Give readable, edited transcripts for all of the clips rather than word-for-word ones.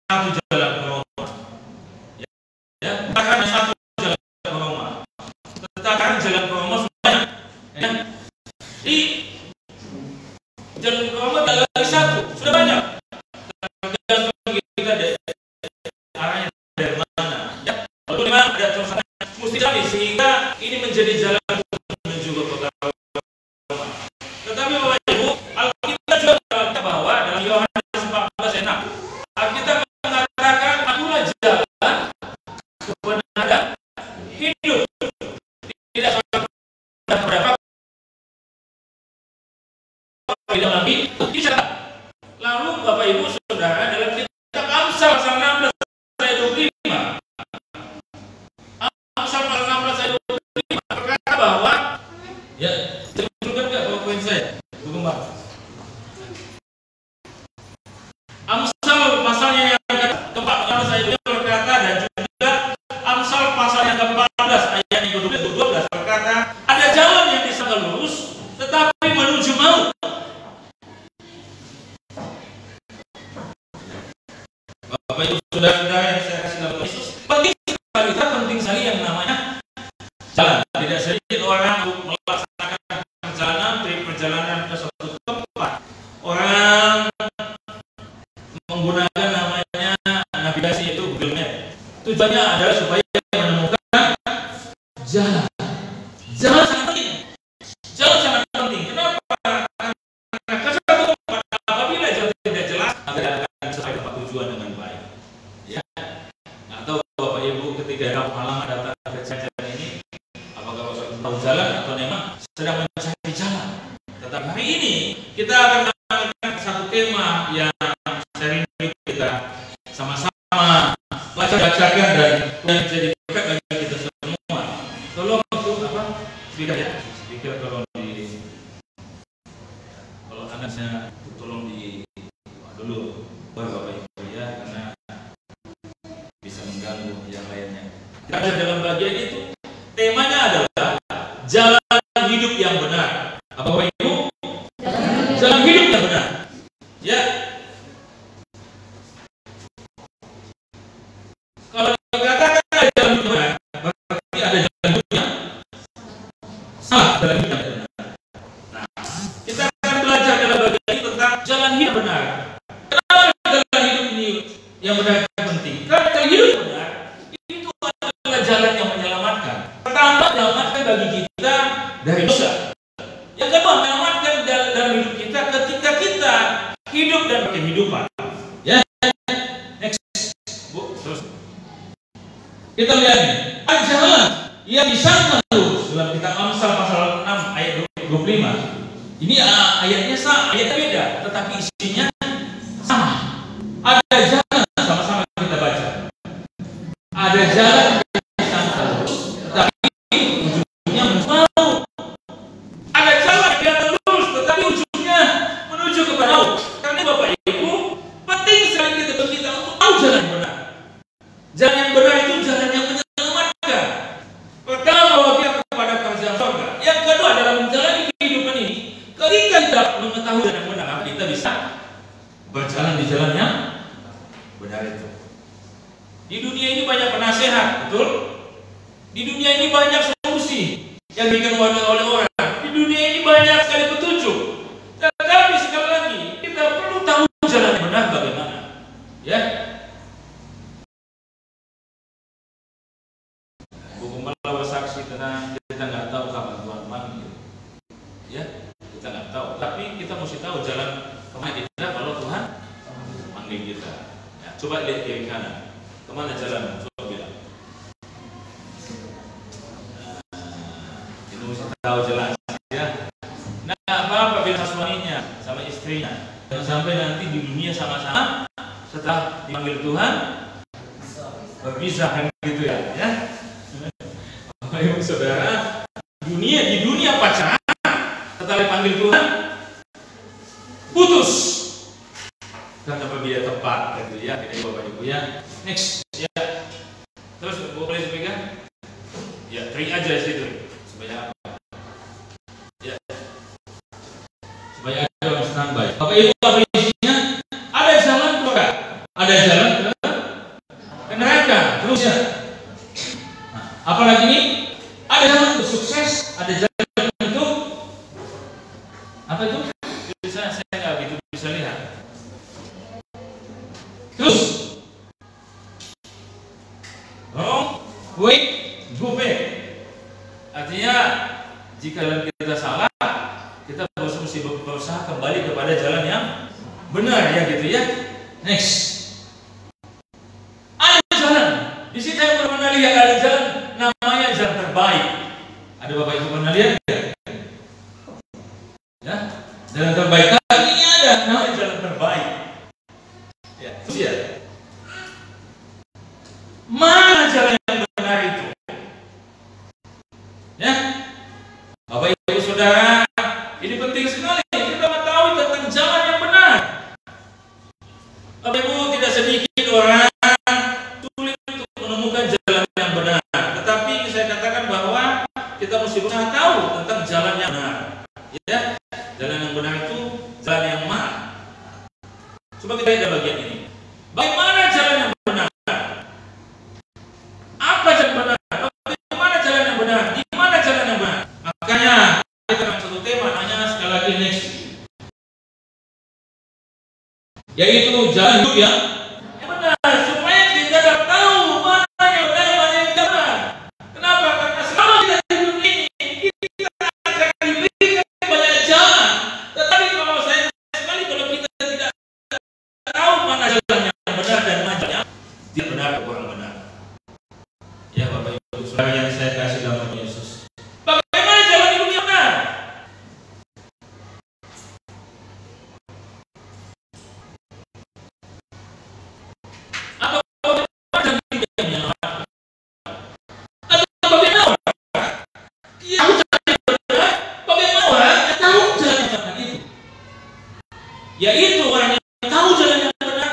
satu jalan ke Roma. Ya, bukan hanya satu jalan ke Roma. Tetapi jalan ke Roma semuanya. Ya. Jadi jalan ke Roma tidak lagi satu, sudah banyak. Tergantung kita dari arahnya dari mana. Ya. Lalu memang ada terusan mesti kami sehingga ini menjadi jalan menuju ke kota Roma. Tetapi Bapak Ibu, Alkitab juga mengatakan bahwa dalam Yohanes 14 ayat 6, Alkitab mengatakan akulah jalan, kebenaran, hidup. Tidak seorang berapa tidak lagi dicatat. Lalu Bapak Ibu Saudara dalam kitab Amsal pasal 16 ayat 25, Amsal pasal 16 ayat 25 berkata bahwa ya, tunjukkan enggak PowerPoint saya? Bu Kembang. Amsal pasalnya yang ke-14 ayat 25 berkata, dan juga Amsal pasal yang ke-14 ayat yang ke-12 berkata, ada jalan yang disangka lurus tetapi menuju maut. Bapak Ibu Saudara-saudara yang saya kasih nama Yesus, penting sekali yang namanya jalan. Tidak sedikit orang melaksanakan perjalanan ke suatu tempat. Orang menggunakan namanya navigasi, itu Google Map. Tujuannya adalah supaya menemukan jalan. Jalan sangat penting. Jalan sangat penting. Kenapa? Karena ke suatu tempat apabila jalan tidak jelas, maka tidak akan sampai tempat tujuan dengan baik. Ya. Atau Bapak Ibu ketika kamu halaman datang ke jalan ini, apakah Bapak tahu jalan atau memang sedang mencari jalan? Tetapi hari ini kita akan melakukan satu tema yang sering kita sama-sama bacakan dan menjadi berkat bagi kita semua. Tolong itu apa? Speaker ya. Speaker tolong di, kalau anaknya tolong di dulu Bapak Ibu ya, karena bisa mengganggu yang lainnya. Kita ada dalam bagian itu. Temanya adalah jalan hidup yang benar. Apa Bapak Ibu? Jalan hidup yang benar. Ya. Kalau dikatakan ada jalan hidup benar, berarti ada jalan hidup yang salah, jalan hidup yang benar. Nah, kita akan belajar dalam bagian ini tentang jalan hidup benar. Kenapa jalan hidup ini yang benar penting? Karena jalan hidup yang benar itu adalah jalan yang menyelamatkan. Pertama, menyelamatkan bagi kita dari dosa. Yang kedua, menyelamatkan dalam hidup kita ketika kita hidup dan kehidupan. Ya, next, Bu, terus. Kita lihat nih, ada jalan yang disangka lurus dalam kitab Amsal pasal 6 ayat 25. Ini ayatnya sama, ayatnya beda, tetapi isinya sama. Ada jalan, sama-sama kita baca. Ada jalan yang disangka lurus, tetapi ujungnya maut. Ada jalan yang lurus, tetapi ujungnya menuju ke maut. Karena Bapak Ibu, penting sekali kita untuk tahu jalan yang benar. Jalan yang benar itu jalan yang menyelamatkan. Pertama, bahwa kita kepada kerajaan surga. Yang kedua, dalam menjalani kehidupan ini, ketika kita mengetahui jalan yang benar, kita bisa berjalan di jalan yang benar itu. Di dunia ini banyak penasehat, betul? Di dunia ini banyak solusi yang diberikan oleh orang. Di dunia ini banyak sekali petunjuk. Tetapi sekali lagi, kita perlu tahu jalan yang benar bagaimana. Ya. Buku melawan saksi tenang, kita nggak tahu kapan Tuhan manggil. Ya, kita nggak tahu. Tapi kita mesti tahu jalan kemana kita kalau Tuhan manggil kita. Ya, coba lihat kiri kanan. Kemana jalan? Coba bilang. Ini mesti tahu jelas ya. Nah, apa bilang suaminya sama istrinya? Jangan sampai nanti di dunia sama-sama setelah dipanggil Tuhan berpisah kan gitu ya. Ya. Bapak Ibu Saudara, di dunia pacaran setelah dipanggil Tuhan putus karena berbeda tempat gitu ya. Ini Bapak Ibu ya. Next ya. Terus boleh dipegang? Ya, trik aja di situ. Supaya apa? Ya. Supaya ada orang standby. Bapak Ibu, apa isinya? Ada jalan keluar. Ada jalan ke Wait, go back. Artinya jika jalan kita salah, kita mesti berusaha kembali kepada jalan yang benar, ya gitu ya. Next, ada jalan. Di sini saya pernah lihat ada jalan namanya jalan terbaik. Ada Bapak Ibu pernah lihat? Ya, jalan terbaik. Ini ada namanya jalan terbaik. Ya, itu ya. Mana jalan yang benar itu? Ya, Bapak Ibu Saudara, ini penting sekali kita mengetahui tentang jalan yang benar. Bapak Ibu, tidak sedikit orang sulit untuk menemukan jalan yang benar. Tetapi saya katakan bahwa kita mesti berusaha tahu tentang jalan yang benar. Ya, jalan yang benar itu jalan yang mana? Coba kita lihat bagian ini. Bagaimana jalan yang benar? Apa jalan benar? Bagaimana jalan yang benar? Di mana jalan yang benar? Makanya kita akan satu tema hanya sekali lagi next, yaitu jalan hidup yang benar, supaya kita dapat tahu mana yang benar, mana yang benar. Kenapa? Karena selama kita hidup ini kita akan diberikan banyak jalan, tetapi kalau saya sekali kalau kita tidak tahu mana jalan yang benar dan mana yang tidak benar atau kurang benar. Ya Bapak Ibu Saudara yang saya kasih dalam Yesus. Bagaimana jalan hidup yang benar? Atau bagaimana jalan hidup yang benar? Atau bagaimana yang jalan yang benar? Bagaimana orang yang tahu jalan yang benar itu? Yaitu orang yang tahu jalan yang benar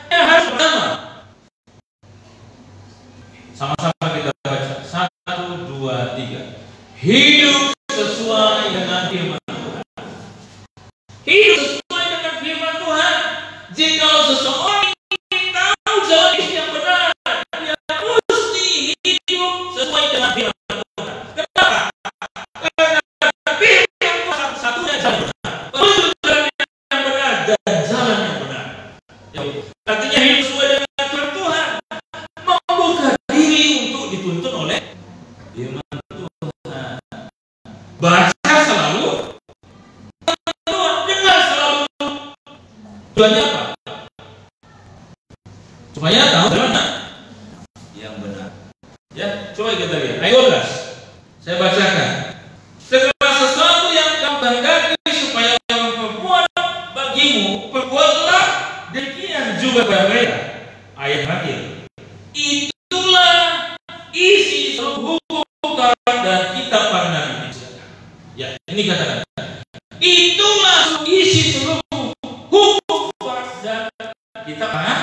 yang harus pertama, sama-sama kita baca 1, 2, 3. Hidup sesuai dengan firman Tuhan. Hidup sesuai dengan firman Tuhan. Jika seseorang tahu jalan yang benar, dia mesti hidup sesuai dengan firman Tuhan. Kenapa? Karena firman Tuhan satu-satunya jalan benar. Menuju jalan yang benar dan jalan yang benar. Artinya hidup sesuai dengan firman Tuhan membuka diri untuk dituntun oleh firman Tuhan. Baca selalu, dengar selalu. Tujuannya apa? Supaya tahu jalan yang benar. Ya, coba kita lihat. Ayat 12. Saya bacakan. Segala sesuatu yang kamu kehendaki supaya kamu perbuat bagimu, perbuatlah demikian juga pada mereka. Ayat akhir. Itulah isi seluruh hukum Taurat dan kitab para nabi. Ya, ini katakan. Itulah isi seluruh hukum Taurat dan kitab para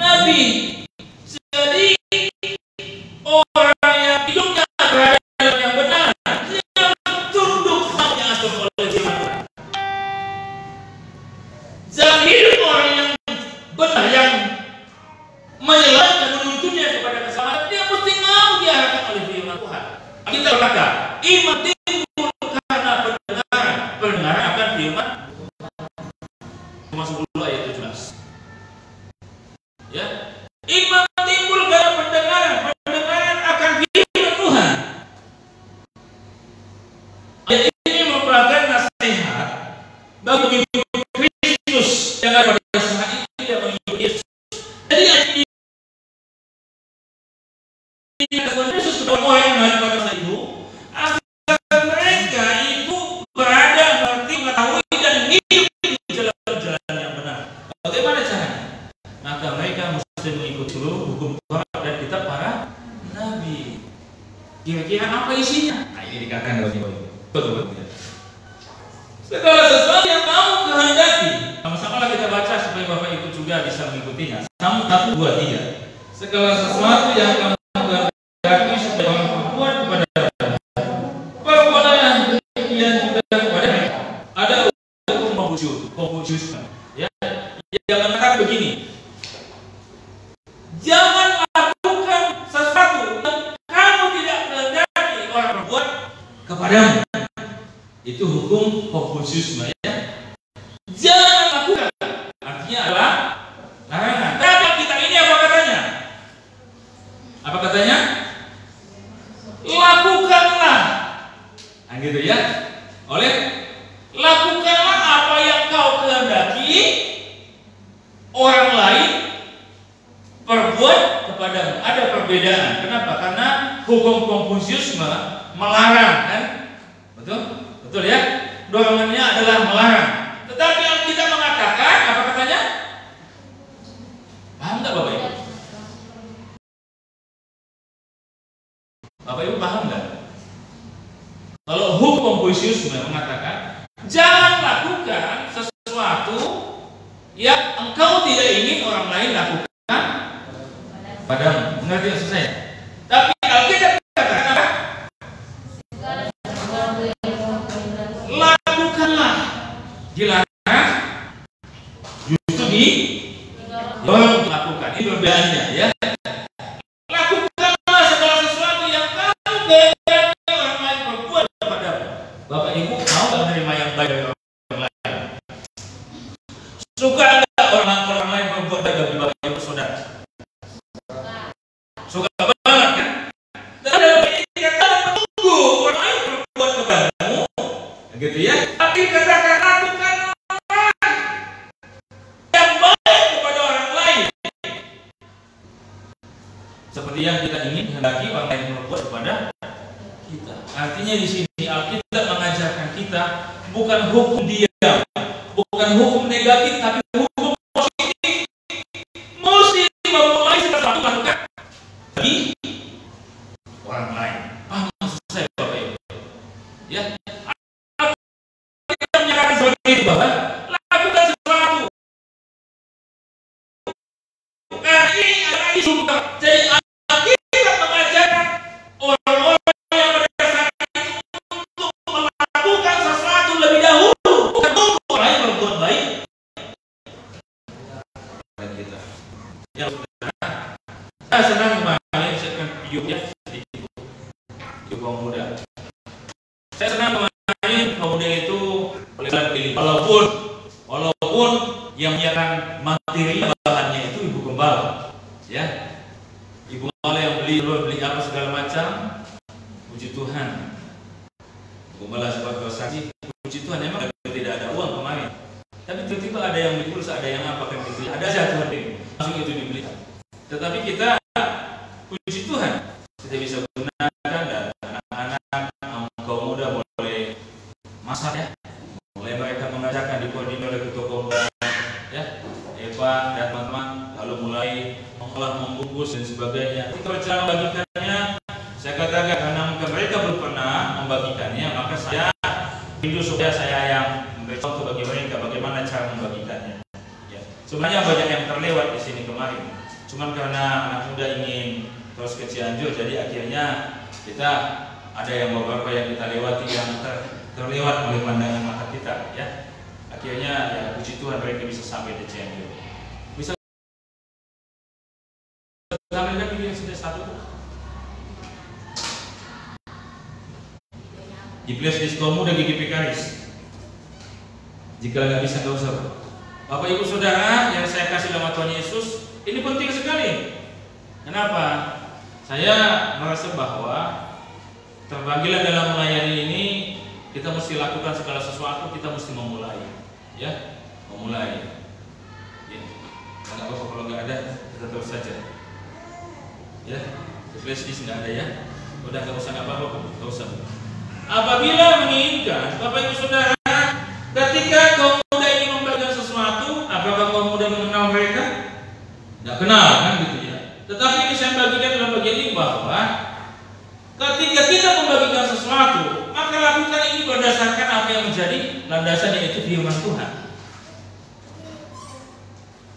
nabi. Jadi orang yang hidupnya berada dalam yang benar, dia tunduk sama yang diatur oleh firman Tuhan. Jalan hidup orang yang benar, yang menyelamatkan, menuntunnya kepada keselamatan, dia mesti mau diarahkan oleh firman Tuhan. Kita berkata, iman timbul karena pendengaran, pendengaran akan firman. Cuma 10 ayat 17. Ya, iman timbul karena pendengaran, pendengaran akan firman Tuhan. Ayat ini merupakan nasihat bagi pengikut Kristus yang ada pada saat itu yang mengikut Yesus. Jadi Yesus kepada orang yang ada pada saat itu, agar mereka itu berada, berarti mengetahui dan hidup di jalan-jalan yang benar. Bagaimana caranya? Maka mereka mesti mengikuti seluruh hukum Taurat dan kitab para nabi. Kira-kira apa isinya? Nah, ini dikatakan oleh Bapak. Segala sesuatu yang kamu kehendaki. Sama-sama kita baca supaya Bapak Ibu juga bisa mengikutinya. 1, 2, 3. Segala sesuatu yang kamu kehendaki supaya kamu perbuat kepada perbuatan yang demikian juga kepada mereka. Ada hukum Konfusius. Ya, jangan katakan begini. Jangan lakukan sesuatu yang kamu tidak kehendaki orang berbuat kepadamu. Itu hukum Konfusius, ya. Jangan lakukan. Artinya adalah larangan. Tapi kita ini apa katanya? berbuat kepadamu. Ada perbedaan. Kenapa? Karena hukum Konfusius melarang, kan? Betul? Betul ya? Dorongannya adalah melarang. Tetapi Alkitab mengatakan, apa katanya? Paham nggak Bapak Ibu? Bapak Ibu paham nggak? Kalau hukum Konfusius mengatakan, jangan lakukan sesuatu yang engkau tidak ingin orang lain lakukan padamu. Mengerti maksud saya? Tapi Alkitab katakan apa? Lakukanlah. Dilarang, justru didorong untuk lakukan. Ini perbedaannya, ya. Lakukanlah segala sesuatu yang kamu kehendaki orang lain berbuat kepadamu. Bapak Ibu mau nggak menerima yang baik dari orang lain? Suka nggak orang lain berbuat baik bagi Bapak Ibu saudara? Suka banget kan? Dan ketika kamu menunggu orang lain berbuat kepadamu, gitu ya. Tapi katakan lakukan yang baik kepada orang lain, seperti yang kita ingin hendaki orang lain berbuat kepada kita. Artinya di sini Alkitab mengajarkan kita bukan hukum diam, bukan hukum negatif, tapi hukum positif. Mesti memulai sesuatu lakukan bagi orang lain. Paham maksud saya Bapak Ibu? Ya. Kita menyatakan seperti itu bahwa lakukan sesuatu. Nah ini adalah isu. Jadi Alkitab mengajarkan orang-orang yang berdasarkan itu untuk melakukan sesuatu lebih dahulu, bukan untuk orang lain berbuat baik. Kita. Yang saya senang kemarin saya akan videonya sedikit. Video kaum muda. Saya senang kemarin kaum muda itu pilih walaupun yang menyiapkan materi bahannya itu ibu gembala, ya. Ibu gembala yang beli apa segala macam, puji Tuhan. Gembala sebab bersaksi, puji Tuhan. Memang tidak ada uang kemarin, tapi tiba-tiba ada yang beli pulsa, ada yang apa kan gitu. Ada satu hari langsung itu dibeli. Tetapi kita puji Tuhan kita bisa gunakan dan anak-anak kaum muda boleh masak ya. Mulai mereka mengajarkan di koordinir oleh ketua kaum muda ya, Eva dan teman-teman, lalu mulai mengolah, membungkus dan sebagainya. Kita cara membagikannya, saya katakan karena mereka belum pernah membagikannya, maka saya rindu supaya saya yang memberi contoh bagi mereka bagaimana cara membagikannya. Ya. Sebenarnya banyak yang terlewat di sini kemarin, cuman karena anak muda ingin terus ke Cianjur, jadi akhirnya kita ada yang beberapa yang kita lewati yang terlewat oleh pandangan mata kita, ya. Akhirnya ya puji Tuhan mereka bisa sampai di Cianjur. Bisa tampilkan video yang sudah satu. Jiples Disko Muda GGP Karis. Jika nggak bisa nggak usah. Bapak Ibu Saudara yang saya kasih nama Tuhan Yesus, ini penting sekali. Kenapa? Saya merasa bahwa terpanggilan dalam melayani ini kita mesti lakukan segala sesuatu, kita mesti memulai, ya, memulai. Ya. Nggak apa-apa kalau nggak ada, kita terus saja. Ya, flash disk nggak ada ya, udah nggak usah apa-apa, nggak usah. Apabila menginginkan, Bapak Ibu Saudara, ketika kaum muda ini membagikan sesuatu, apakah kaum muda mengenal mereka? Nggak kenal kan gitu ya. Tetapi ini saya bagikan dalam bagian ini bahwa ketika kita membagikan sesuatu, maka lakukan ini berdasarkan apa yang menjadi landasan, yaitu firman Tuhan.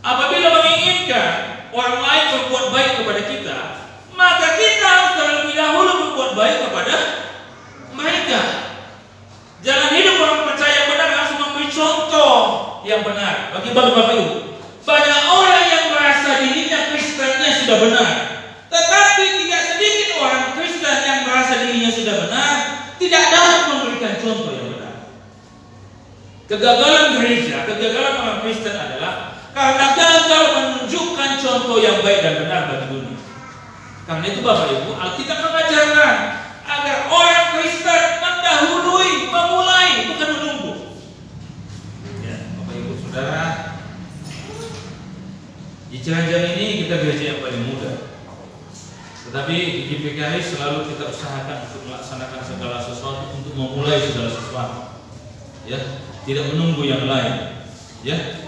Apabila menginginkan orang lain berbuat baik kepada kita, maka kita harus terlebih dahulu berbuat baik kepada mereka. Jalan hidup orang percaya yang benar harus memberi contoh yang benar. Bagi Bapak Ibu, banyak orang yang merasa dirinya Kristennya sudah benar, tetapi tidak sedikit orang Kristen yang merasa dirinya sudah benar, tidak dapat memberikan contoh yang benar. Kegagalan gereja, kegagalan orang Kristen adalah karena gagal menunjukkan contoh yang baik dan benar bagi dunia. Karena itu Bapak Ibu, Alkitab mengajarkan agar orang Kristen mendahului, memulai, bukan menunggu. Ya, Bapak Ibu Saudara, Di Ciranjang ini kita gereja yang paling muda, tetapi di GPKI selalu kita usahakan untuk melaksanakan segala sesuatu, untuk memulai segala sesuatu, ya, tidak menunggu yang lain, ya.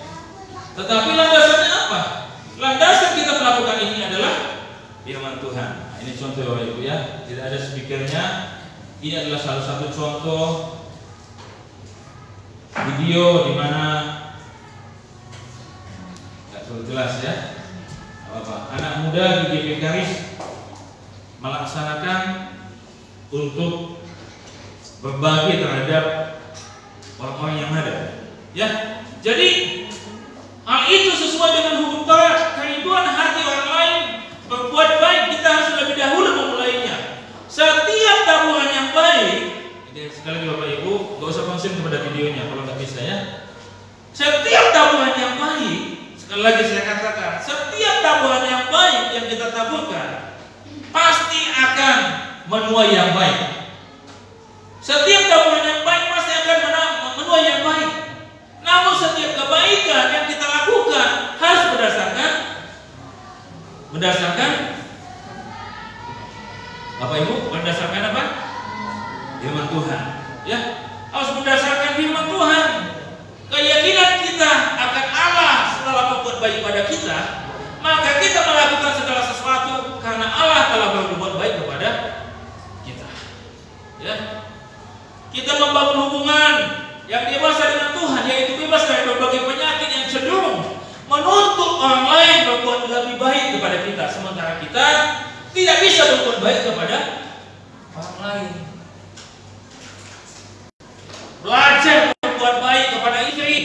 Tetapi landasannya apa? Landasan kita melakukan ini adalah firman Tuhan. Nah, ini contoh Bapak Ibu ya, tidak ada speakernya. Ini adalah salah satu contoh video di mana nggak terlalu jelas ya, anak muda di GPKI melaksanakan untuk berbagi terhadap orang-orang yang ada, ya. Jadi hal itu sesuai dengan hukum Taurat. Kerinduan hati orang lain berbuat baik, kita harus lebih dahulu memulainya. Setiap tabuhan yang baik, sekali lagi Bapak Ibu, gak usah konsen kepada videonya kalau nggak bisa ya. Setiap tabuhan yang baik, sekali lagi saya katakan, setiap tabuhan yang baik yang kita taburkan pasti akan menuai yang baik. Setiap tabuhan yang baik pasti akan menuai yang baik. Namun setiap kebaikan yang kita lakukan harus berdasarkan Bapak Ibu, berdasarkan apa? Firman Tuhan, ya. Harus berdasarkan firman Tuhan. Keyakinan kita akan Allah setelah berbuat baik pada kita, maka kita melakukan segala sesuatu karena Allah telah berbuat baik kepada kita, ya. Kita membangun hubungan yang dewasa dengan Tuhan, yaitu bebas dari berbagai penyakit yang cenderung menuntut orang lain berbuat lebih baik kepada kita, sementara kita tidak bisa berbuat baik kepada orang lain. Belajar berbuat baik kepada istri,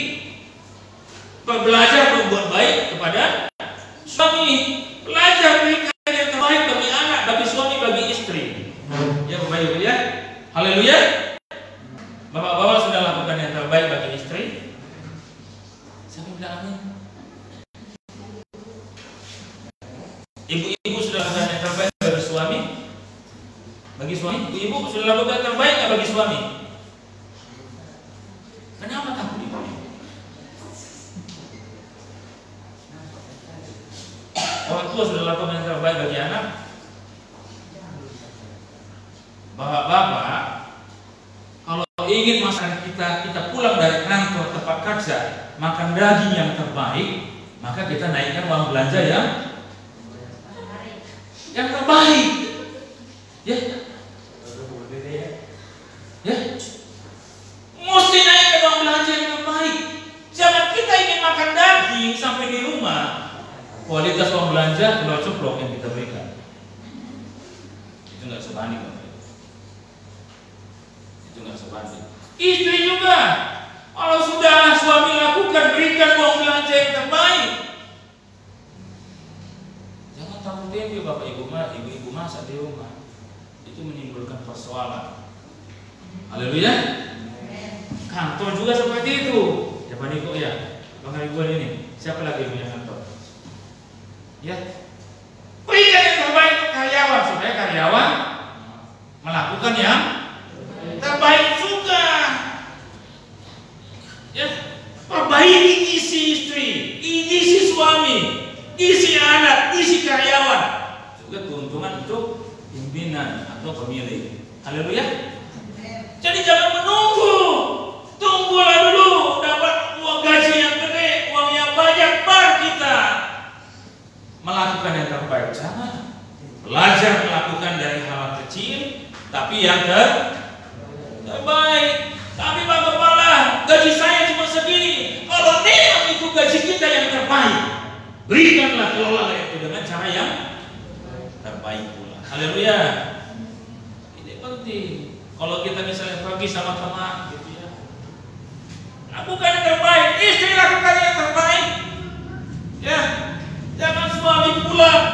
belajar berbuat baik kepada suami, belajar berikan yang terbaik bagi anak, bagi suami, bagi istri. Ya Bapak Ibu ya, haleluya. Bapak-bapak sudah lakukan yang terbaik bagi istri? Siapa bilang amin? Ibu-ibu sudah lakukan yang terbaik bagi suami? Bagi suami? Ibu sudah lakukan yang terbaik nggak bagi suami? Kenapa takut ibu? Orang tua sudah lakukan yang terbaik bagi anak? Bapak-bapak, kalau ingin masyarakat kita pulang dari kantor tempat kerja makan daging yang terbaik, maka kita naikkan uang belanja yang terbaik, ya, ya, mesti naikkan uang belanja yang terbaik. Jangan kita ingin makan daging sampai di rumah, kualitas uang belanja telur ceplok yang kita berikan, itu nggak sebanding. Nggak sebanding. Istri juga, kalau sudah suami lakukan, berikan uang belanja yang terbaik. Jangan tahu tempe Bapak Ibu masak di rumah, itu menimbulkan persoalan. Haleluya. Kantor juga seperti itu. Siapa nih kok ya? Bang Ibu ini, siapa lagi punya kantor? Ya, berikan yang terbaik untuk karyawan supaya karyawan melakukan yang terbaik juga, ya. Perbaiki isi istri, isi suami, isi anak, isi karyawan, juga keuntungan untuk pimpinan atau pemilik. Haleluya. Jadi jangan menunggu, tunggulah dulu dapat uang gaji yang gede, uang yang banyak, baru kita melakukan yang terbaik. Jangan. Belajar melakukan dari hal kecil, tapi yang terbaik. Tapi Pak Kepala, gaji saya cuma segini. Kalau memang itu gaji kita yang terbaik, berikanlah, kelola itu dengan cara yang terbaik pula. Haleluya. Ini penting. Kalau kita misalnya pergi sama teman, gitu ya, lakukan yang terbaik. Istri lakukan yang terbaik. Ya, jangan suami pulang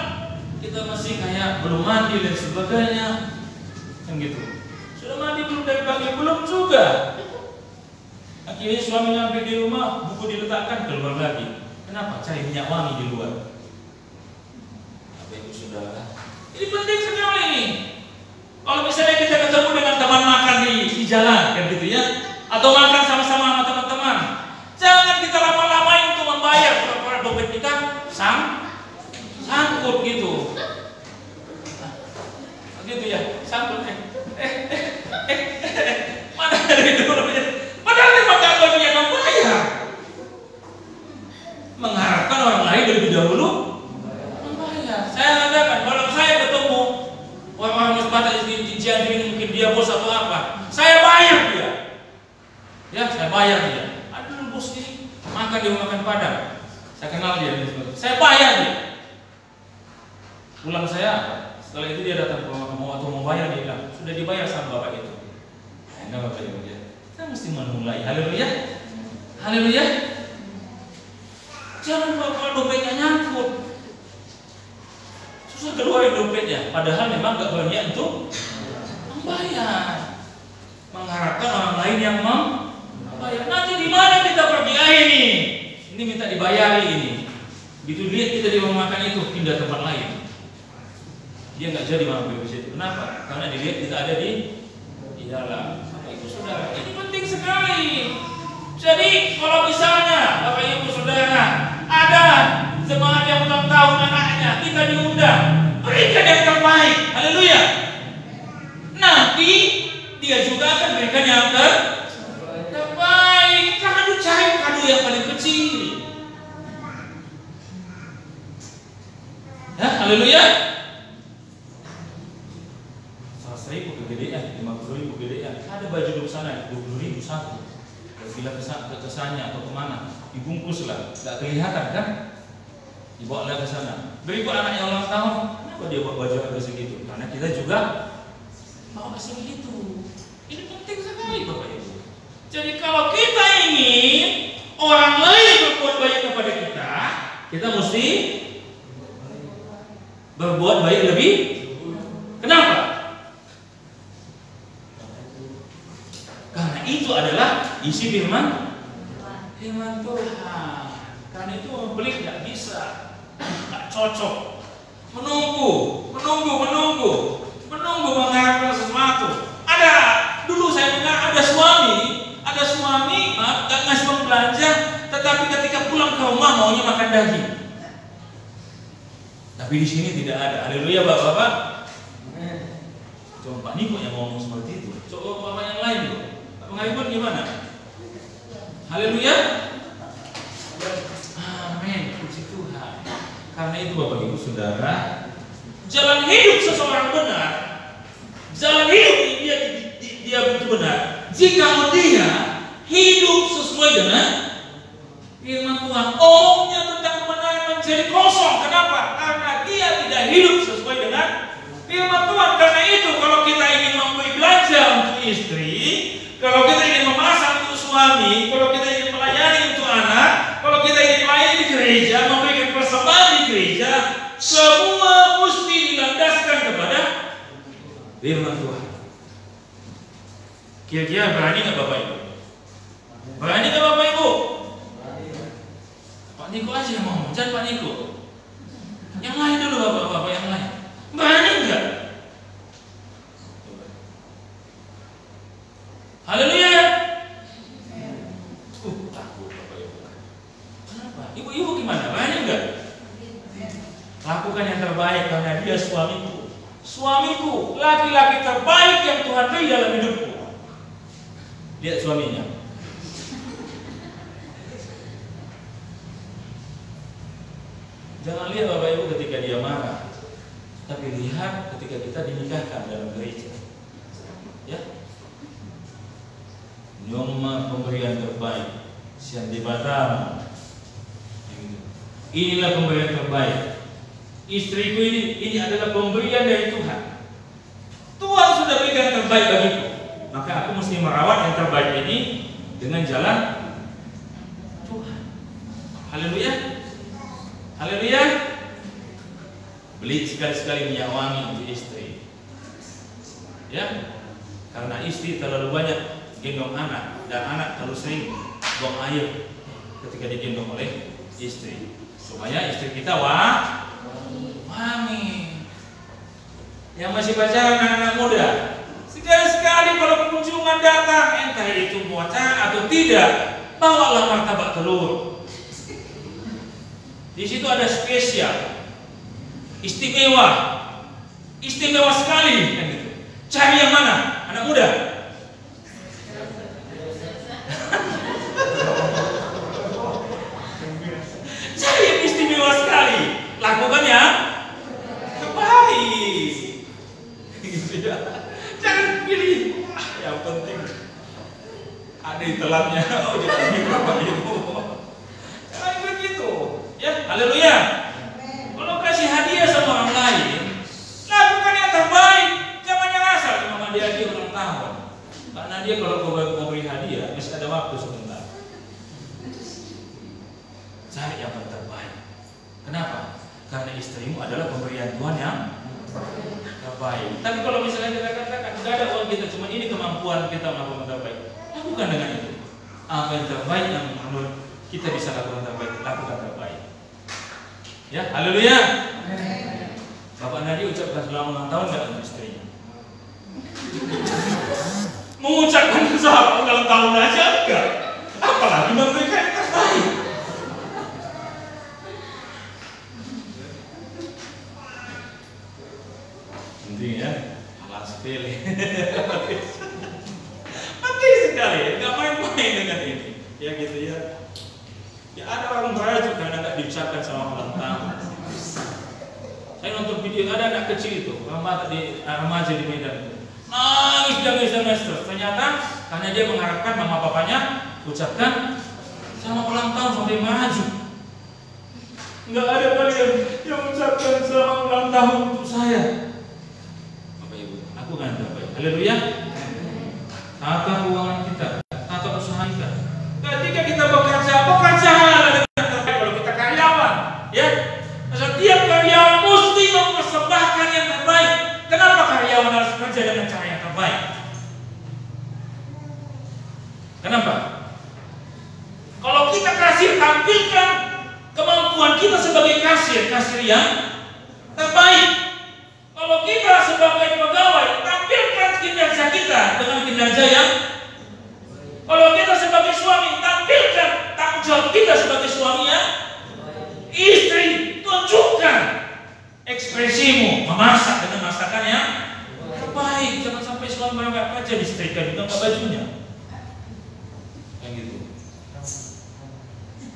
kita masih kayak belum mandi dan sebagainya, kan gitu. Sudah mandi belum dari pagi? Belum juga. Akhirnya suami sampai di rumah, buku diletakkan, keluar lagi. Kenapa? Cari minyak wangi di luar. Apa itu saudara? Ini penting sekali ini. Kalau misalnya kita ketemu dengan teman makan di jalan, kan gitu ya, atau makan sama-sama sama teman-teman, jangan kita lama-lamain untuk membayar. Pura-pura dompet kita mengharapkan orang lain lebih dahulu membayar. Saya katakan kalau saya ketemu orang-orang sebatas di Cianjur, mungkin dia bos atau apa, saya bayar dia. Ya, saya bayar dia. Aduh bos ini makan dia makan Padang. Saya kenal dia, saya bayar dia. Pulang saya, setelah itu dia datang ke rumah atau mau bayar, dia bilang sudah dibayar sama bapak itu. Enggak bapak itu dia. Kita mesti memulai. Haleluya, haleluya. Jangan bawa dompetnya nyangkut. Susah keluarin dompetnya. Padahal memang gak banyak untuk membayar. Mengharapkan orang lain yang membayar. Nanti di mana kita pergi ini? Ini minta dibayari ini. Begitu lihat kita di rumah makan itu pindah tempat lain. Dia nggak jadi mampir di situ. Kenapa? Karena dilihat kita ada di dalam. Bapak Ibu Saudara, ini penting sekali. Jadi kalau misalnya Bapak Ibu Saudara ada jemaat yang ulang tahun anaknya, kita diundang, berikan yang terbaik. Haleluya. Nanti dia juga akan berikan yang terbaik. Jangan dicari kado yang paling kecil. Ya, haleluya. 100.000 kegedean, 50.000 kegedean. Ada baju di sana 20.000 satu. Bila kesannya atau kemana, dibungkuslah, nggak kelihatan kan? Dibawa ke sana. Berikut anak yang ulang tahun, kenapa dia bawa baju harga segitu? Karena kita juga bawa segitu. Ini penting sekali Bapak Ibu. Jadi kalau kita ingin orang lain berbuat baik kepada kita mesti berbuat baik lebih. Kenapa? Karena itu adalah isi firman Tuhan. Karena itu membeli tidak bisa, tidak cocok. Menunggu mengharapkan sesuatu. Dulu saya dengar ada suami nggak ngasih uang belanja, tetapi ketika pulang ke rumah maunya makan daging. Tapi di sini tidak ada. Haleluya bapak-bapak. Coba Pak Niko yang ngomong seperti itu. Coba bapak yang lain loh. Pengajian gimana? Haleluya. Amin. Puji Tuhan. Karena itu Bapak Ibu Saudara, jalan hidup seseorang benar, jalan hidup dia benar jika dia hidup sesuai dengan firman Tuhan. Omongnya tentang kebenaran menjadi kosong. Kenapa? Karena dia tidak hidup sesuai dengan firman Tuhan. Karena itu kalau kita ingin memberi belanja untuk istri, kalau kita ingin memasak untuk suami, kalau kita ingin melayani untuk anak, kalau kita ingin melayani di gereja, memberikan persembahan di gereja, semua mesti dilandaskan kepada firman Tuhan. Kira-kira berani nggak Bapak Ibu? Berani nggak Bapak Ibu? Pak Niko aja yang ngomong, jangan Pak Niko. Yang lain dulu Bapak-bapak yang lain. Berani nggak? Haleluya. Takut Bapak Ibu. Kenapa? Ibu-ibu gimana? Berani enggak? Lakukan yang terbaik karena dia suamiku. Suamiku, laki-laki terbaik yang Tuhan beri dalam hidupku. Lihat suaminya. Jangan lihat Bapak Ibu ketika dia marah, tapi lihat ketika kita dinikahkan dalam gereja. Ya. Nyoma pemberian terbaik, siang di Batam. Inilah pemberian terbaik. Istriku ini adalah pemberian dari Tuhan. Tuhan sudah berikan yang terbaik bagiku. Maka aku mesti merawat yang terbaik ini dengan jalan Tuhan. Haleluya. Haleluya. Beli sekali-sekali minyak wangi untuk istri. Ya. Karena istri terlalu banyak gendong anak dan anak terlalu sering buang air ketika digendong oleh istri. Supaya istri kita wangi. Yang masih pacaran anak muda, sekali-sekali kalau kunjungan datang, entah itu bocah atau tidak, bawalah martabak telur. Di situ ada spesial, istimewa sekali, kan gitu. Cari yang mana, anak muda? Haleluya. Kalau kasih hadiah sama orang lain, lakukan yang terbaik. Jangan yang asal cuma dia ulang tahun. Karena dia kalau mau beri hadiah, masih ada waktu sebentar. Cari yang terbaik. Kenapa? Karena istrimu adalah pemberian Tuhan yang terbaik. Tapi kalau misalnya kita katakan tidak ada uang kita, cuma ini kemampuan kita melakukan yang terbaik, lakukan dengan itu. Apa yang terbaik yang menurut kita bisa lakukan terbaik, lakukan terbaik. Ya, haleluya. Bapak Nadi ucapkan selamat ulang tahun nggak untuk istrinya? Mengucapkan selamat ulang tahun aja enggak? Apalagi memberikan yang terbaik. Intinya hal sepele. Penting sekali, nggak main-main dengan ini. Ya gitu ya. Ya ada orang merajuk karena nggak diucapkan sama ulang tahun. Saya nonton video ada anak kecil itu, remaja di Medan, nangis terus. Ternyata karena dia mengharapkan mama papanya ucapkan sama ulang tahun sampai maju. Nggak ada kalian yang mengucapkan selamat ulang tahun untuk saya. Bapak Ibu, aku kan terbaik. Haleluya. Tata keuangan kita, tata usaha kita. Ketika kita bekerja dengan terbaik. Kalau kita karyawan, ya, setiap karyawan mesti mempersembahkan yang terbaik. Kenapa karyawan harus kerja dengan cara yang terbaik? Kenapa? Kalau kita kasir, tampilkan kemampuan kita sebagai kasir yang terbaik. Kalau kita sebagai pegawai, tampilkan kinerja kita dengan kinerja yang. Kalau kita sebagai suami, tampilkan tanggung jawab kita sebagai suami yang. Istri, tunjukkan ekspresimu memasak dengan masakan yang terbaik. Jangan sampai suami berangkat kerja disetrika juga bajunya. Yang gitu.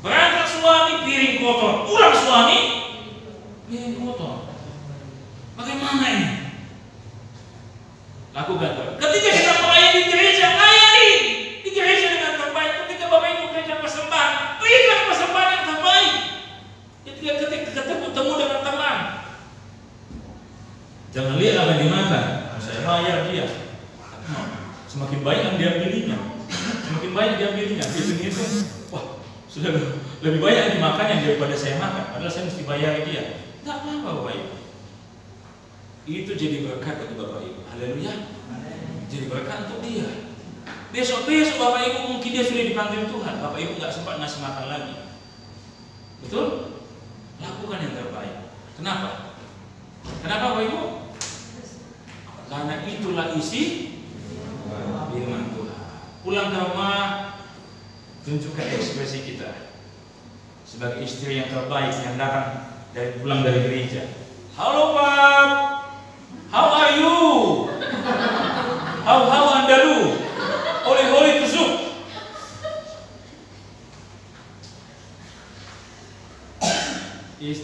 Berangkat suami piring kotor, pulang suami piring kotor. Bagaimana ini? Lakukan. Ketika kita melayani di gereja, layani di gereja dengan terbaik. Ketika Bapak Ibu berikan persembahan, berikan persembahan yang terbaik. Ketika ketemu dengan teman, jangan lihat apa yang dimakan. Saya bayar dia. Semakin banyak yang dia pilihnya, semakin banyak dia pilihnya. Hitung-hitung, wah sudah lebih banyak yang dimakan yang daripada saya makan. Padahal saya mesti bayar dia. Tidak apa-apa Bapak Ibu. Itu jadi berkat bagi Bapak Ibu. Haleluya. Jadi berkat untuk dia. Besok-besok Bapak Ibu mungkin dia sudah dipanggil Tuhan. Bapak Ibu nggak sempat ngasih makan lagi. Betul? Lakukan yang terbaik. Kenapa? Kenapa Bapak Ibu? Karena itulah isi firman Tuhan. Pulang ke rumah, tunjukkan ekspresi kita sebagai istri yang terbaik yang datang pulang dari gereja. Halo Pak, how are you? How andalu? Holi tusuk.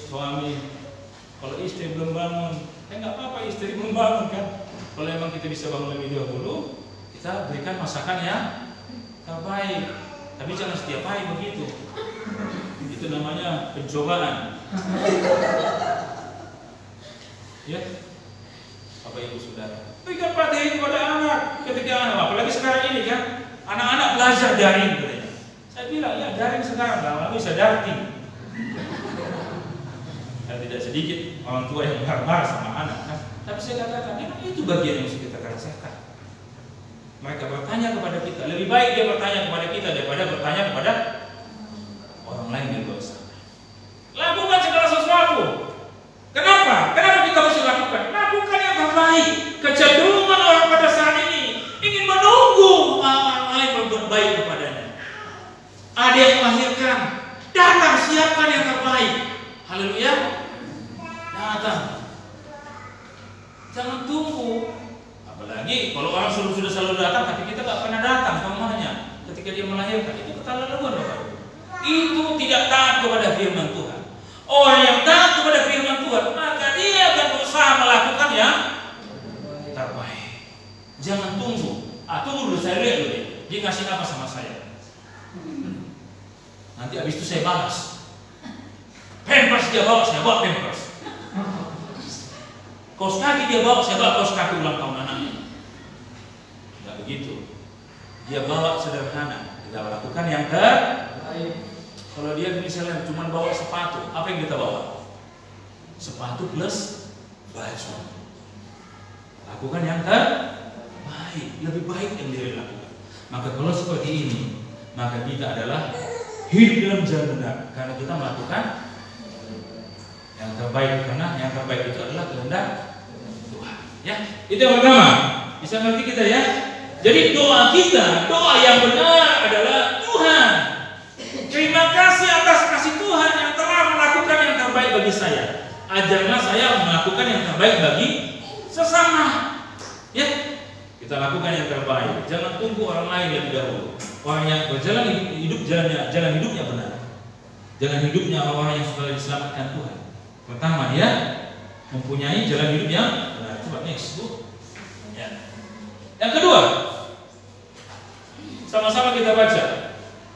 Suami, kalau istri belum bangun, nggak apa-apa istri belum bangun kan. Kalau memang kita bisa bangun lebih dahulu, kita berikan masakan yang terbaik. Tapi jangan setiap hari begitu. Itu namanya pencobaan. Ya, Bapak Ibu Saudara, berikan perhatian kepada anak. Ketika anak, apalagi sekarang ini kan, anak-anak belajar daring katanya. Saya bilang ya daring sekarang, nggak bisa daring. Dan tidak sedikit orang tua yang marah-marah sama anak kan? Tapi saya katakan memang itu bagian yang harus kita rasakan. Mereka bertanya kepada kita, lebih baik dia bertanya kepada kita daripada bertanya kepada orang lain di luar sana. Lakukan segala sesuatu. Kenapa? Kenapa kita mesti lakukan? Lakukan yang terbaik. Kecenderungan orang pada saat ini ingin menunggu orang lain berbuat baik kepadanya. Ada yang melahirkan, datang siapkan yang terbaik. Haleluya. Datang. Jangan tunggu. Apalagi kalau orang sudah selalu datang, tapi kita nggak pernah datang ke rumahnya ketika dia melahirkan, itu keterlaluan Bapak. Itu tidak taat kepada firman Tuhan. Orang yang taat kepada firman Tuhan, maka dia akan berusaha melakukan yang terbaik. Jangan tunggu. Tunggu dulu saya lihat dulu dia ngasih apa sama saya. Nanti habis itu saya balas. dia bawa, saya bawa pampers. Kaos kaki dia bawa, saya bawa kaos kaki ulang tahun anaknya. Enggak begitu. Dia bawa sederhana. Kita lakukan yang terbaik. Kalau dia misalnya cuma bawa sepatu, apa yang kita bawa? Sepatu plus baju. Lakukan yang terbaik, lebih baik yang dia lakukan. Maka kalau seperti ini, maka kita adalah hidup dalam jalan benar, karena kita melakukan yang terbaik, karena yang terbaik itu adalah kehendak Tuhan. Ya, itu yang pertama. Bisa ngerti kita ya? Jadi doa kita, doa yang benar adalah Tuhan, terima kasih atas kasih Tuhan yang telah melakukan yang terbaik bagi saya. Ajarlah saya melakukan yang terbaik bagi sesama. Ya, kita lakukan yang terbaik. Jangan tunggu orang lain lebih dahulu. Orang yang berjalan hidup jalan hidupnya benar. Jalan hidupnya orang yang sudah diselamatkan Tuhan. Pertama ya, mempunyai jalan hidup yang benar. Coba next, Bu. Ya. Yang kedua, sama-sama kita baca.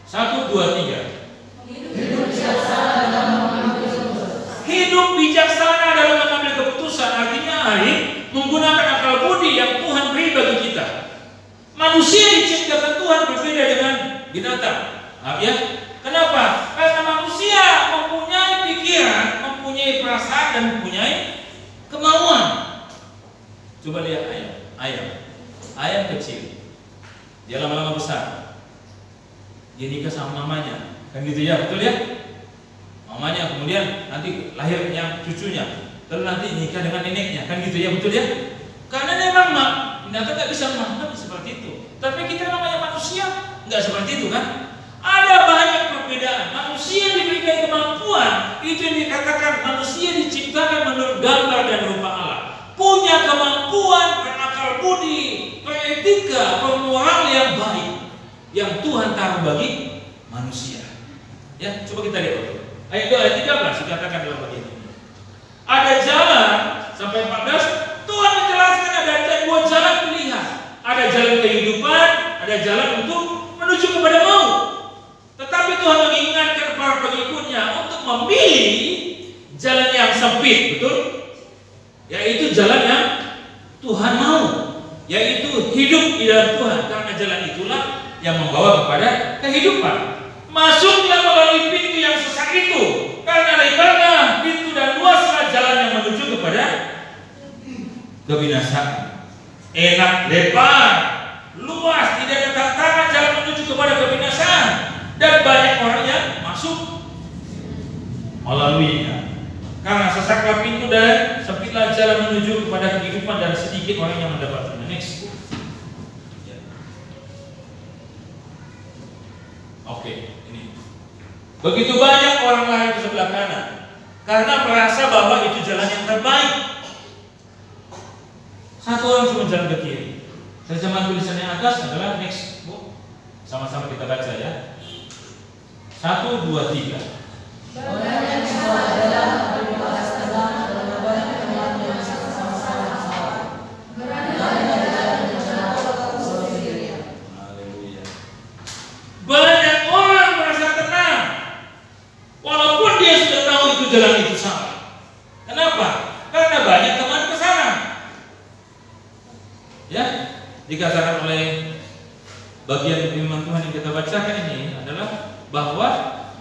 1, 2, 3. Hidup bijaksana dalam mengambil keputusan. Artinya menggunakan akal budi yang Tuhan beri bagi kita. Manusia diciptakan Tuhan berbeda dengan binatang. Ya. Kenapa? Karena manusia mempunyai pikiran, mempunyai perasaan, dan mempunyai kemauan. Coba lihat ayam kecil, dia lama-lama besar, dia nikah sama mamanya, kan gitu ya, betul ya? Mamanya kemudian nanti lahir yang cucunya, lalu nanti nikah dengan neneknya, kan gitu ya, betul ya? Karena memang binatang nggak bisa memahami seperti itu. Tapi kita namanya manusia nggak seperti itu kan? Ada banyak perbedaan. Manusia diberikan kemampuan, itu yang dikatakan manusia diciptakan menurut gambar dan rupa Allah. Punya kemampuan, berakal budi, beretika, bermoral yang baik yang Tuhan taruh bagi manusia. Ya, coba kita lihat. Ayat 2 ayat 13 dikatakan dalam bagian ini. Ada jalan sampai 14. Tuhan menjelaskan ada dua jalan pilihan. Ada jalan kehidupan, ada jalan untuk menuju kepada maut. Tetapi Tuhan mengingatkan para pengikutnya untuk memilih jalan yang sempit, betul? Yaitu jalan yang Tuhan mau, yaitu hidup di dalam Tuhan. Karena jalan itulah yang membawa kepada kehidupan. Masuklah melalui pintu yang sesak itu, karena lebarnya pintu dan luaslah jalan yang menuju kepada kebinasaan. Enak, lebar, luas, tidak ada tantangan jalan menuju kepada kebinasaan, dan banyak orang yang masuk melaluinya. Karena sesaklah pintu dan sempitlah jalan menuju kepada kehidupan, dan sedikit orang yang mendapatkannya. Next. Oke, ini. Begitu banyak orang lain di sebelah kanan karena merasa bahwa itu jalan yang terbaik. Satu orang cuma jalan ke kiri. Terjemahan tulisannya atas adalah next, Bu. Sama-sama kita baca ya. 1, 2, 3. Banyak orang merasa tenang walaupun dia sudah tahu itu jalan itu salah. Kenapa? Karena banyak teman ke sana. Ya, dikatakan oleh bagian firman Tuhan yang kita bacakan ini adalah bahwa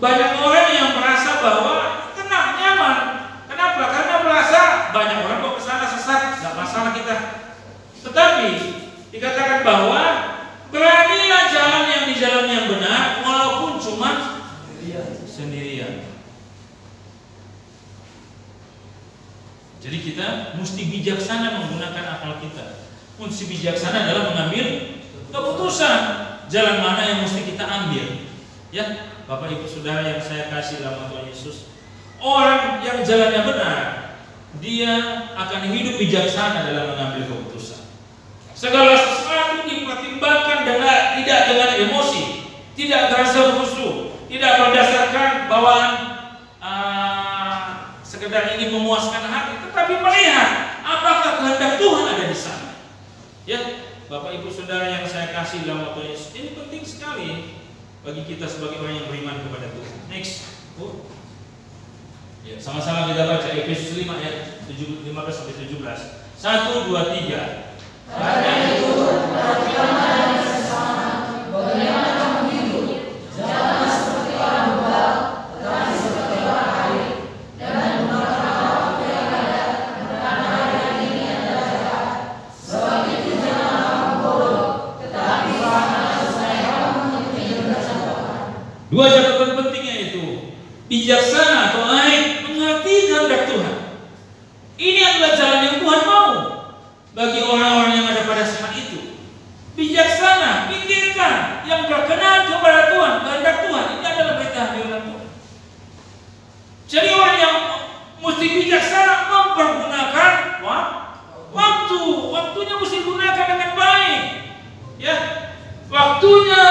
banyak orang yang merasa bahwa tenang, nyaman. Kenapa? Karena merasa banyak orang kok ke sana sesat, nggak masalah kita. Tetapi dikatakan bahwa beranilah jalan yang di jalan yang benar walaupun cuma sendirian. Jadi kita mesti bijaksana menggunakan akal kita. Mesti bijaksana dalam mengambil keputusan jalan mana yang mesti kita ambil. Ya, Bapak Ibu Saudara yang saya kasih dalam Tuhan Yesus, orang yang jalannya benar, dia akan hidup bijaksana dalam mengambil keputusan. Segala sesuatu dipertimbangkan tidak dengan emosi, tidak terasa-rusuh, tidak berdasarkan bawaan sekedar ingin memuaskan hati, tetapi melihat apakah kehendak Tuhan ada di sana. Ya, Bapak Ibu Saudara yang saya kasih dalam Tuhan Yesus, ini penting sekali bagi kita sebagai orang yang beriman kepada Tuhan. Next, Bu. Ya, sama-sama kita baca Efesus 5 ayat 15 sampai 17. 1, 2, 3. Karena itu, perhatikanlah dengan seksama bagaimana kamu hidup. Jangan seperti orang bebal, tetapi seperti orang arif. Dan gunakan waktu yang ada, karena hari yang ini adalah jahat. Sebab itu jangan kamu bodoh, tetapi fahamlah supaya kamu mengikuti kehendak Tuhan. Dua catatan pentingnya itu bijaksana atau arif, mengerti kehendak Tuhan. Ini adalah jalan yang Tuhan mau bagi orang-orang yang ada pada saat itu. Bijaksana, pikirkan yang berkenan kepada Tuhan, kehendak Tuhan. Ini adalah perintah firman Tuhan. Jadi orang yang mesti bijaksana mempergunakan waktu. Waktunya mesti digunakan dengan baik. Ya, waktunya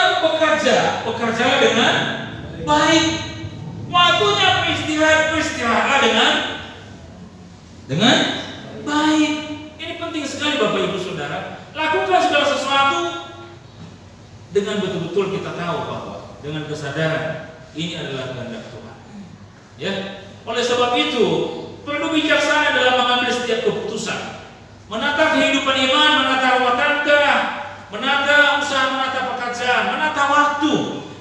bekerjalah dengan baik. Waktunya beristirahat dengan baik. Ini penting sekali Bapak Ibu Saudara. Lakukan segala sesuatu dengan betul-betul kita tahu bahwa dengan kesadaran ini adalah kehendak Tuhan. Ya, oleh sebab itu perlu bijaksana dalam mengambil setiap keputusan. Menata kehidupan iman, menata rumah tangga, menata usaha, menata pekerjaan, menata waktu.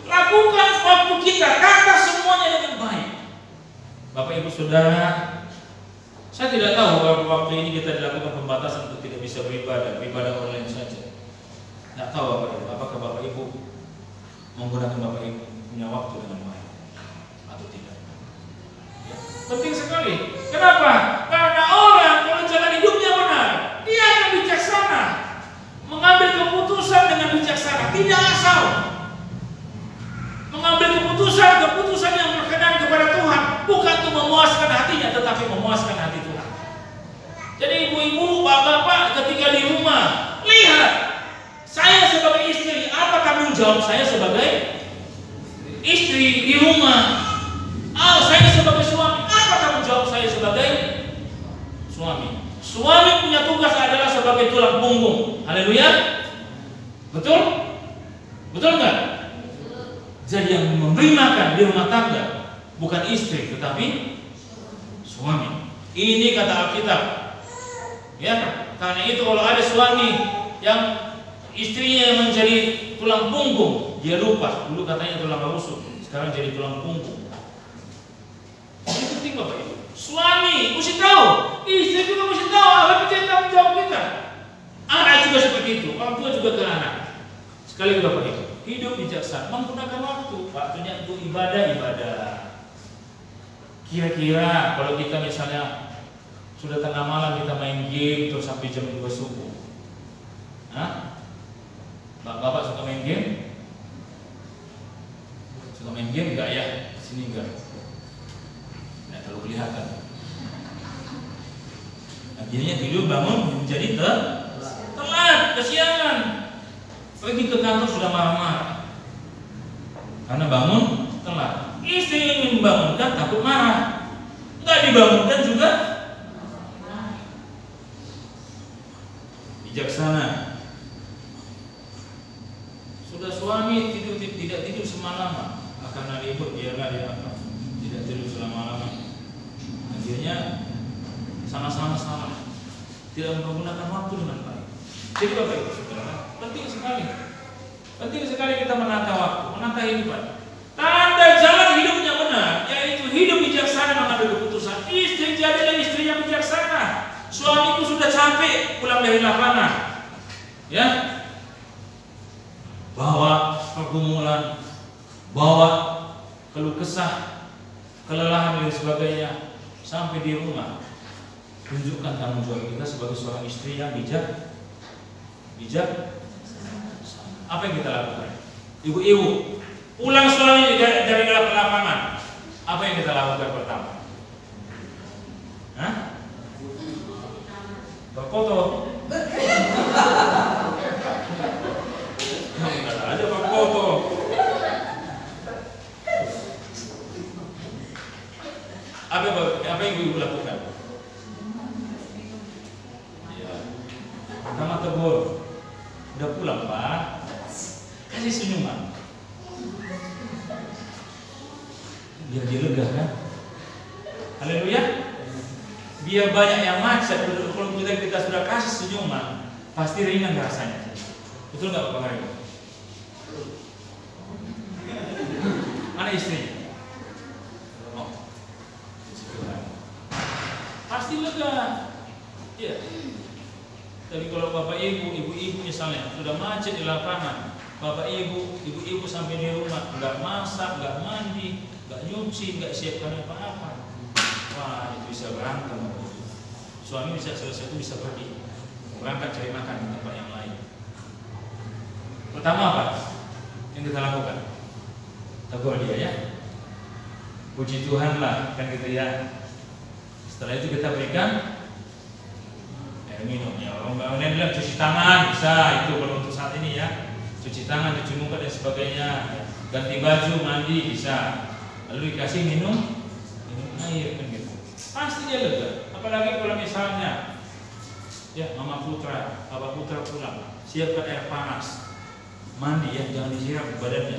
Lakukan waktu kita, tata semuanya dengan baik. Bapak Ibu Saudara, saya tidak tahu kalau waktu ini kita dilakukan pembatasan untuk tidak bisa beribadah online saja. Tidak tahu apakah Bapak Ibu menggunakan Bapak Ibu punya waktu dengan baik atau tidak. Ya, penting sekali. Kenapa? Karena orang kalau jalan hidupnya benar, dia akan bijaksana, mengambil keputusan dengan bijaksana, tidak asal. Mengambil keputusan yang berkenan kepada Tuhan, bukan untuk memuaskan hatinya, tetapi memuaskan hati Tuhan. Jadi ibu-ibu, bapak-bapak ketika di rumah, lihat saya sebagai istri, apa tanggung jawab saya sebagai istri di rumah? Saya sebagai suami, apa tanggung jawab saya sebagai suami? Suami punya tugas adalah sebagai tulang punggung. Haleluya. Betul? Betul enggak? Jadi yang memberi makan di rumah tangga bukan istri tetapi suami. Ini kata Alkitab. Ya, karena itu kalau ada suami yang istrinya menjadi tulang punggung, dia lupa. Dulu katanya tulang rusuk, sekarang jadi tulang punggung. Ini penting Bapak Ibu. Suami mesti tahu, istri juga mesti tahu apa yang tanggung jawab kita. Anak juga seperti itu, orang tua juga ke anak. Sekali lagi Bapak Ibu, hidup bijaksana, menggunakan waktunya untuk ibadah. Kira-kira kalau kita misalnya sudah tengah malam kita main game terus sampai jam 2 subuh, Bapak suka main game? Suka main game enggak ya? Sini enggak? Nggak terlalu kelihatan. Akhirnya tidur bangun menjadi telat, kesiangan. Pergi ke kantor sudah marah-marah karena bangun telat. Istri yang membangunkan takut marah, nggak dibangunkan juga. Bijaksana. Sudah suami tidak tidur semalaman, akan libur biarlah dia tidak tidur selama-lama. Akhirnya sama-sama salah, tidak menggunakan waktu dengan baik. Jadi Bapak Ibu Saudara, penting sekali kita menata waktu, menata hidupan. Tanda jalan hidupnya benar, yaitu hidup bijaksana mengambil keputusan. Istri jadilah istri yang bijaksana. Suamiku sudah capek pulang dari lapangan, ya, bawa pergumulan, bawa keluh kesah, kelelahan dan sebagainya sampai di rumah. Tunjukkan tanggung jawab kita sebagai seorang istri yang bijak. Apa yang kita lakukan? Ibu-ibu pulang suami dari lapangan, apa yang kita lakukan pertama? Berfoto. Enggak ada berfoto. Apa yang ibu lakukan? Ya, pertama tegur. Udah pulang Pak, kasih senyuman biar dia lega kan. Haleluya. Biar banyak yang macet. Kalau kita sudah kasih senyuman, pasti ringan rasanya. Betul nggak Bapak Hari? Mana istrinya? Oh, pasti lega. Iya. Tapi kalau Bapak Ibu misalnya sudah macet di lapangan, Bapak Ibu sampai di rumah nggak masak, nggak mandi, nggak nyuci, nggak siapkan apa-apa, wah itu bisa berantem. Suami bisa selesai itu bisa pergi berangkat cari makan di tempat yang lain. Pertama apa yang kita lakukan? Tegur dia ya. Puji Tuhan lah kan gitu ya. Setelah itu kita berikan air minum ya. Orang lain bilang cuci tangan bisa, itu kalau untuk saat ini ya. Cuci tangan, cuci muka dan sebagainya. Ganti baju, mandi bisa. Lalu dikasih minum air kan gitu. Pasti dia lega. Apalagi kalau misalnya ya Mama Putra, Papa Putra pulang, siapkan air panas. Mandi ya, jangan disiram badannya.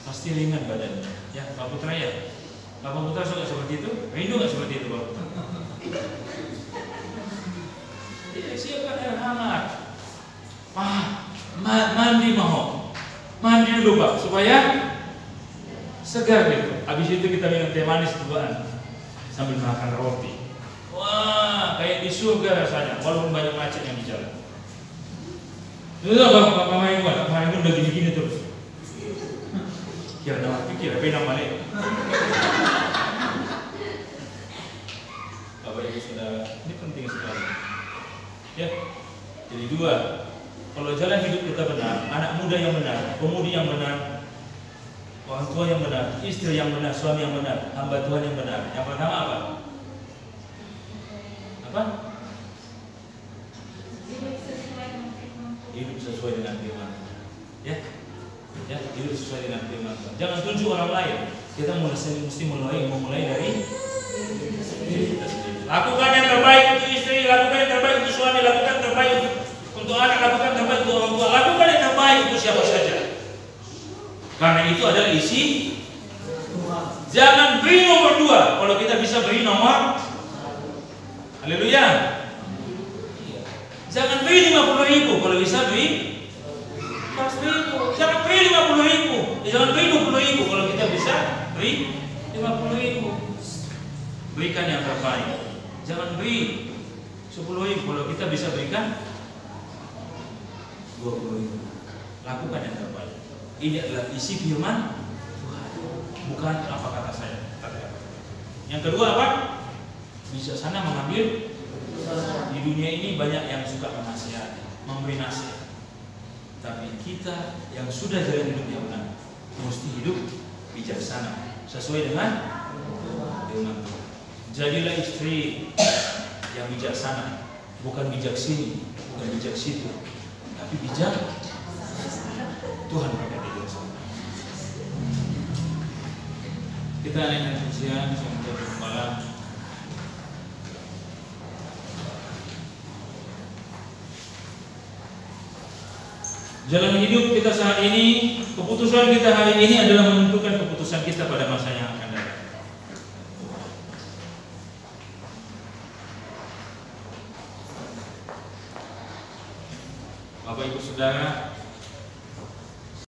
Pasti ringan badannya. Ya, Pak Putra ya. Bapak Putra suka seperti itu? Rindu nggak seperti itu, Bapak? Jadi siapkan air hangat. Mandi mau. Mandi dulu Pak, supaya segar gitu. Habis itu kita minum teh manis duaan sambil makan roti. Wah, kayak di surga rasanya, walaupun banyak macet yang di jalan. Itu Bapak main udah gini-gini terus. Kira nama pikir, apa yang balik? Bapak Ibu Saudara, ini penting sekali. Ya, jadi dua. Kalau jalan hidup kita benar, anak muda yang benar, pemudi yang benar, orang tua yang benar, istri yang benar, suami yang benar, hamba Tuhan yang benar. Yang pertama apa? Apa? Hidup sesuai dengan firman. Ya, hidup sesuai dengan firman. Jangan tuju orang lain. Kita mesti memulai dari diri kita sendiri. Lakukan yang terbaik untuk istri, lakukan yang terbaik untuk suami, lakukan yang terbaik untuk anak, lakukan yang terbaik untuk orang tua, lakukan yang terbaik untuk siapa saja. Karena itu adalah isi. Jangan beri nomor 2 kalau kita bisa beri nomor. Haleluya. Jangan beri 50.000 kalau bisa beri 100.000. Jangan beri 50.000. Jangan beri 20.000 kalau kita bisa beri 50.000. Berikan yang terbaik. Jangan beri 10.000 kalau kita bisa berikan 20.000. Lakukan yang terbaik. Ini adalah isi firman Tuhan, bukan apa kata saya. Yang kedua apa? Bijaksana mengambil. Di dunia ini banyak yang suka menasihati, memberi nasihat. Tapi kita yang sudah jalan hidup yang benar, mesti hidup bijaksana sesuai dengan firman Tuhan. Jadilah istri yang bijaksana, bukan bijak sini, bukan bijak situ, tapi bijak. Tuhan berkati bijaksana. Kita naikkan pujian sampai kepala. Jalan hidup kita saat ini, keputusan kita hari ini adalah menentukan keputusan kita pada masa yang akan datang. Bapak Ibu Saudara,